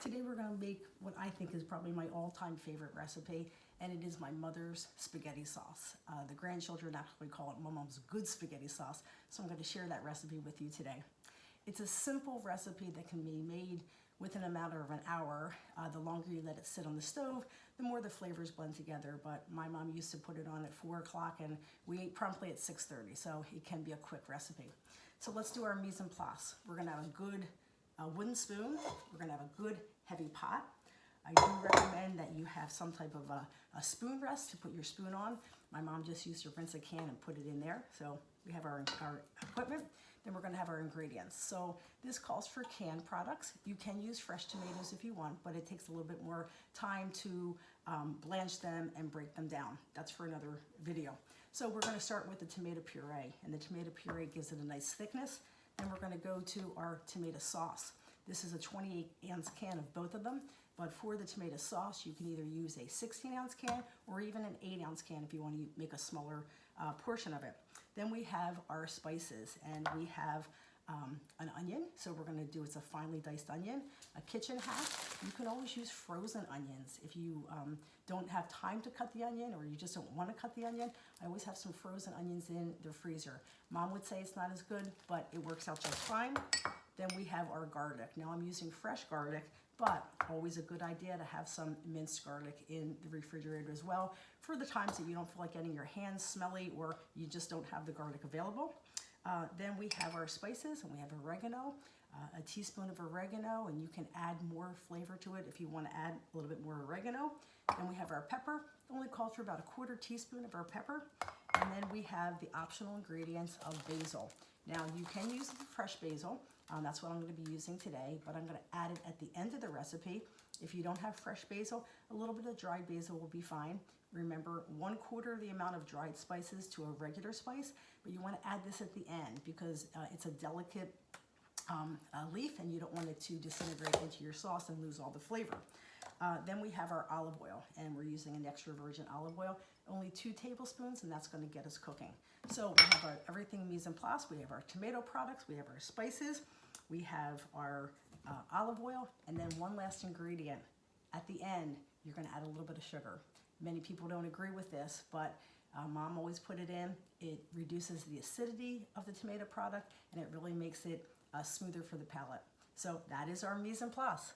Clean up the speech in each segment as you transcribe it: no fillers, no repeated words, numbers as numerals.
Today we're going to make what I think is probably my all-time favorite recipe, and it is my mother's spaghetti sauce. The grandchildren actually call it my mom's good spaghetti sauce, so I'm going to share that recipe with you today. It's a simple recipe that can be made within a matter of an hour. The longer you let it sit on the stove, the more the flavors blend together, but my mom used to put it on at 4 o'clock and we ate promptly at 6:30, so it can be a quick recipe. So let's do our mise en place. We're going to have a good wooden spoon. We're going to have a good heavy pot. I do recommend that you have some type of a spoon rest to put your spoon on. My mom just used to rinse a can and put it in there. So we have our equipment. Then we're going to have our ingredients. So this calls for canned products. You can use fresh tomatoes if you want, but it takes a little bit more time to blanch them and break them down. That's for another video. So we're going to start with the tomato puree, and the tomato puree gives it a nice thickness. Then we're going to go to our tomato sauce. This is a 28-ounce can of both of them, but for the tomato sauce, you can either use a 16-ounce can or even an 8-ounce can if you want to make a smaller portion of it. Then we have our spices, and we have an onion. So we're going to do, it's a finely diced onion, a kitchen hack. You can always use frozen onions. If you don't have time to cut the onion or you just don't want to cut the onion, I always have some frozen onions in the freezer. Mom would say it's not as good, but it works out just fine. Then we have our garlic. Now I'm using fresh garlic, but always a good idea to have some minced garlic in the refrigerator as well for the times that you don't feel like getting your hands smelly or you just don't have the garlic available. Then we have our spices, and we have oregano, a teaspoon of oregano, and you can add more flavor to it if you want to add a little bit more oregano. Then we have our pepper. It only calls for about a 1/4 teaspoon of our pepper. And then we have the optional ingredients of basil. Now you can use the fresh basil. That's what I'm going to be using today, but I'm going to add it at the end of the recipe. If you don't have fresh basil, a little bit of dried basil will be fine. Remember, 1/4 the amount of dried spices to a regular spice, but you want to add this at the end because it's a delicate leaf and you don't want it to disintegrate into your sauce and lose all the flavor. Then we have our olive oil, and we're using an extra virgin olive oil, only 2 tablespoons, and that's going to get us cooking. So we have everything mise en place. We have our tomato products, we have our spices, we have our olive oil, and then one last ingredient. At the end, you're going to add a little bit of sugar. Many people don't agree with this, but Mom always put it in. It reduces the acidity of the tomato product, and it really makes it smoother for the palate. So that is our mise en place.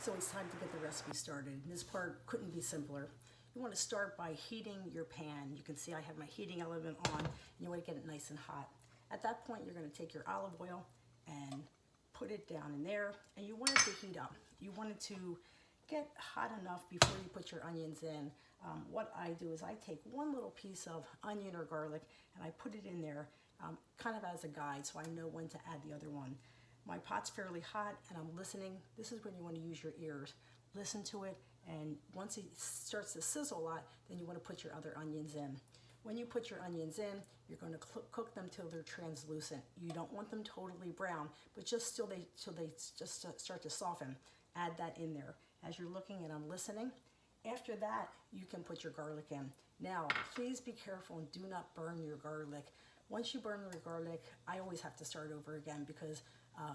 So it's time to get the recipe started. This part couldn't be simpler. You want to start by heating your pan. You can see I have my heating element on, and you want to get it nice and hot. At that point, you're going to take your olive oil and put it down in there, and you want it to heat up. You want it to get hot enough before you put your onions in. What I do is I take one little piece of onion or garlic and I put it in there kind of as a guide so I know when to add the other one. My pot's fairly hot and I'm listening. This is when you want to use your ears. Listen to it, and once it starts to sizzle a lot, then you want to put your other onions in. When you put your onions in, you're going to cook them till they're translucent. You don't want them totally brown, but just till they just start to soften. Add that in there. As you're looking and I'm listening, after that, you can put your garlic in. Now, please be careful and do not burn your garlic. Once you burn your garlic, I always have to start over again because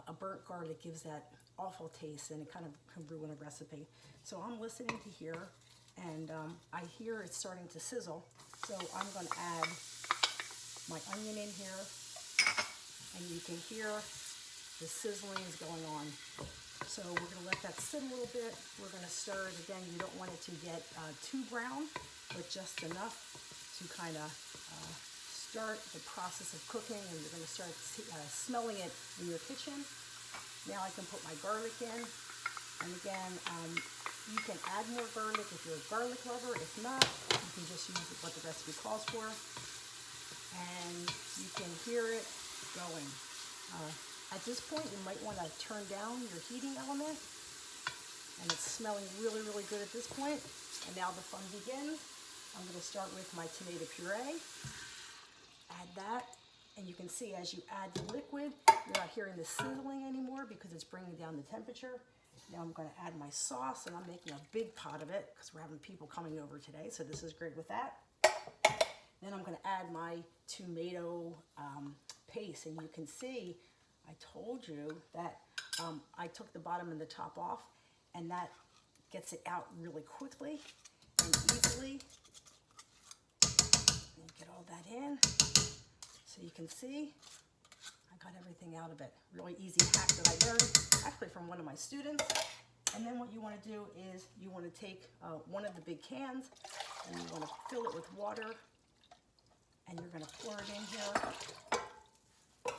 a burnt garlic gives that awful taste and it kind of can ruin a recipe. So I'm listening to hear, and I hear it's starting to sizzle. So I'm going to add my onion in here, and you can hear the sizzling is going on. So we're going to let that sit a little bit. We're going to stir it again. You don't want it to get too brown, but just enough to kind of start the process of cooking, and you're going to start smelling it in your kitchen. Now I can put my garlic in, and again, you can add more garlic if you're a garlic lover. If not, you can just use what the recipe calls for, and you can hear it going. At this point, you might want to turn down your heating element, and it's smelling really, really good at this point. And now the fun begins. I'm going to start with my tomato puree. Add that, and you can see as you add the liquid, you're not hearing the sizzling anymore because it's bringing down the temperature. Now I'm going to add my sauce, and I'm making a big pot of it because we're having people coming over today, so this is great with that. Then I'm going to add my tomato paste, and you can see I told you that I took the bottom and the top off, and that gets it out really quickly and easily. And get all that in. So you can see, I got everything out of it. Really easy hack that I learned actually from one of my students. And then what you want to do is you want to take one of the big cans and you want to fill it with water, and you're going to pour it in here,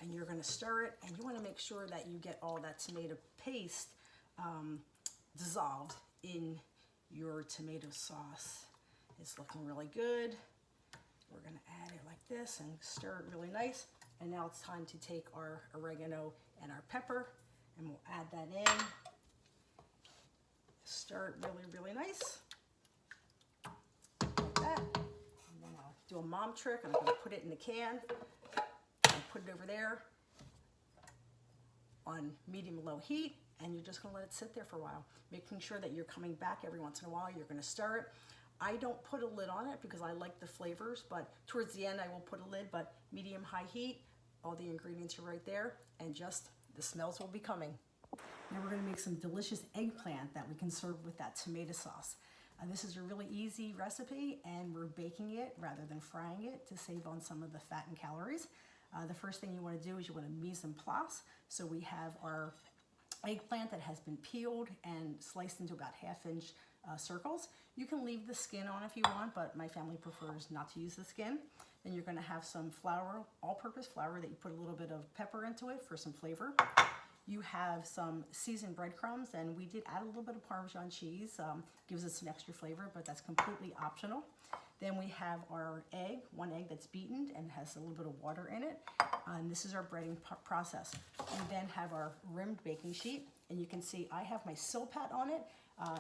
and you're going to stir it, and you want to make sure that you get all that tomato paste dissolved in your tomato sauce. It's looking really good. We're going to add it like this and stir it really nice. And now it's time to take our oregano and our pepper, and we'll add that in. Stir it really, really nice. Like that. And then I'll do a mom trick. I'm going to put it in the can and put it over there on medium-low heat, and you're just going to let it sit there for a while, making sure that you're coming back every once in a while. You're going to stir it. I don't put a lid on it because I like the flavors, but towards the end I will put a lid, but medium-high heat. All the ingredients are right there, and just the smells will be coming. Now we're going to make some delicious eggplant that we can serve with that tomato sauce. This is a really easy recipe, and we're baking it rather than frying it to save on some of the fat and calories. The first thing you want to do is you want to mise en place. So we have our eggplant that has been peeled and sliced into about half-inch circles. You can leave the skin on if you want, but my family prefers not to use the skin. Then you're going to have some flour, all-purpose flour, that you put a little bit of pepper into it for some flavor. You have some seasoned breadcrumbs, and we did add a little bit of Parmesan cheese. Gives it some extra flavor, but that's completely optional. Then we have our egg, one egg that's beaten and has a little bit of water in it. And this is our breading process. We then have our rimmed baking sheet, and you can see I have my Silpat on it.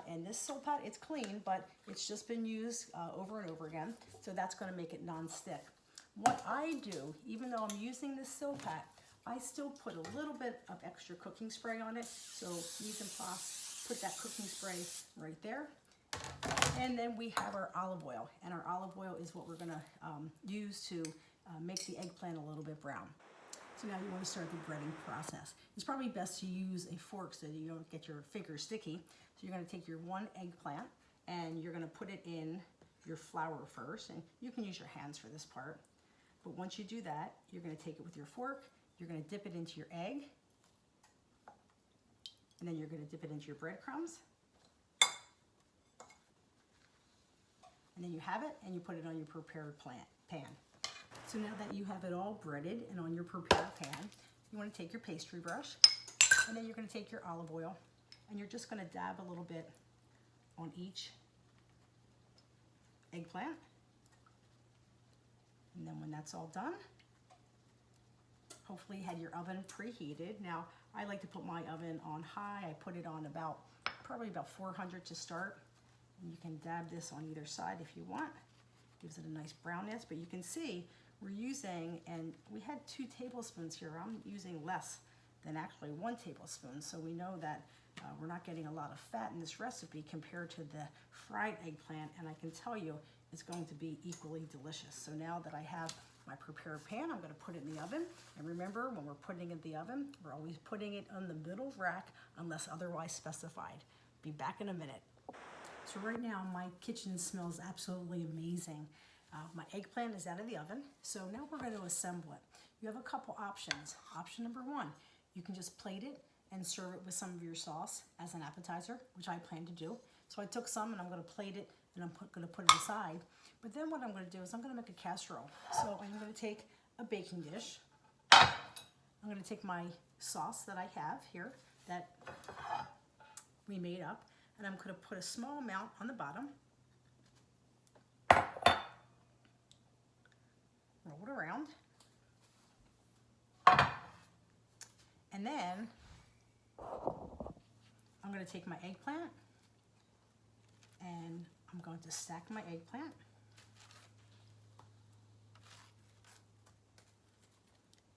And this Silpat, it's clean, but it's just been used over and over again. So that's going to make it non-stick. What I do, even though I'm using this Silpat, I still put a little bit of extra cooking spray on it. So mise en place, put that cooking spray right there. And then we have our olive oil, and our olive oil is what we're going to use to make the eggplant a little bit brown. So now you want to start the breading process. It's probably best to use a fork so that you don't get your fingers sticky. So you're going to take your one eggplant and you're going to put it in your flour first, and you can use your hands for this part. But once you do that, you're going to take it with your fork, you're going to dip it into your egg, and then you're going to dip it into your breadcrumbs. And then you have it, and you put it on your prepared pan. So now that you have it all breaded and on your prepared pan, you want to take your pastry brush, and then you're going to take your olive oil, and you're just going to dab a little bit on each eggplant. And then when that's all done, hopefully you had your oven preheated. Now, I like to put my oven on high. I put it on probably about 400 to start. And you can dab this on either side if you want. Gives it a nice brownness, but you can see we're using, and we had 2 tablespoons here. I'm using less than actually 1 tablespoon. So we know that we're not getting a lot of fat in this recipe compared to the fried eggplant, and I can tell you it's going to be equally delicious. So now that I have my prepared pan, I'm going to put it in the oven. And remember, when we're putting it in the oven, we're always putting it on the middle rack unless otherwise specified. Be back in a minute. So right now my kitchen smells absolutely amazing. My eggplant is out of the oven, so now we're going to assemble it. You have a couple options. Option number 1, you can just plate it and serve it with some of your sauce as an appetizer, which I plan to do. So I took some and I'm going to plate it, and I'm going to put it aside. But then what I'm going to do is I'm going to make a casserole. So I'm going to take a baking dish. I'm going to take my sauce that I have here that we made up, and I'm going to put a small amount on the bottom. Roll it around. And then I'm going to take my eggplant, and I'm going to stack my eggplant.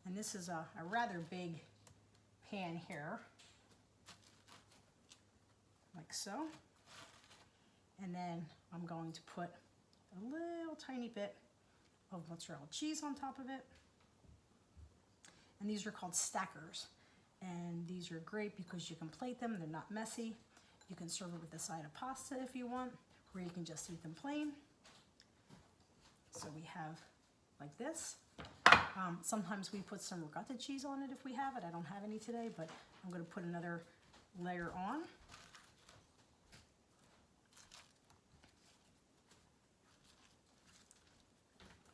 And this is a rather big pan here, like so. And then I'm going to put a little tiny bit of mozzarella cheese on top of it. And these are called stackers. And these are great because you can plate them, they're not messy. You can serve it with a side of pasta if you want, or you can just eat them plain. So we have like this. Sometimes we put some ricotta cheese on it if we have it. I don't have any today, but I'm going to put another layer on.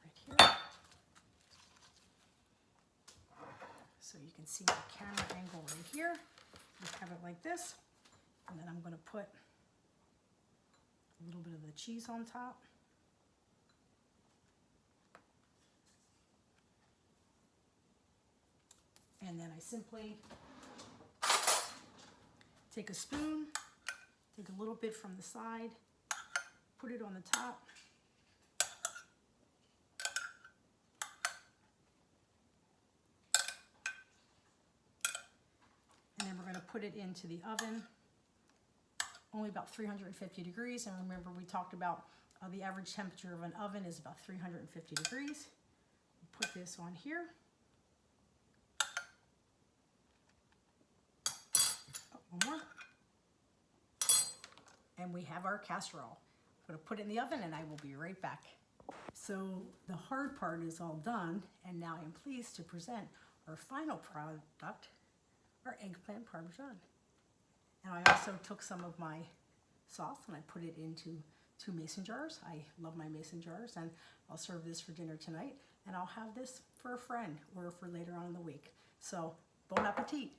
Right here. So you can see the camera angle right here. We have it like this. And then I'm going to put a little bit of the cheese on top. And then I simply take a spoon, take a little bit from the side, put it on the top. And then we're going to put it into the oven, only about 350 degrees. And remember, we talked about the average temperature of an oven is about 350 degrees. Put this on here. One more. And we have our casserole. I'm going to put it in the oven and I will be right back. So the hard part is all done, and now I'm pleased to present our final product, our eggplant parmesan. And I also took some of my sauce and I put it into 2 mason jars. I love my mason jars, and I'll serve this for dinner tonight, and I'll have this for a friend or for later on in the week. So bon appetit.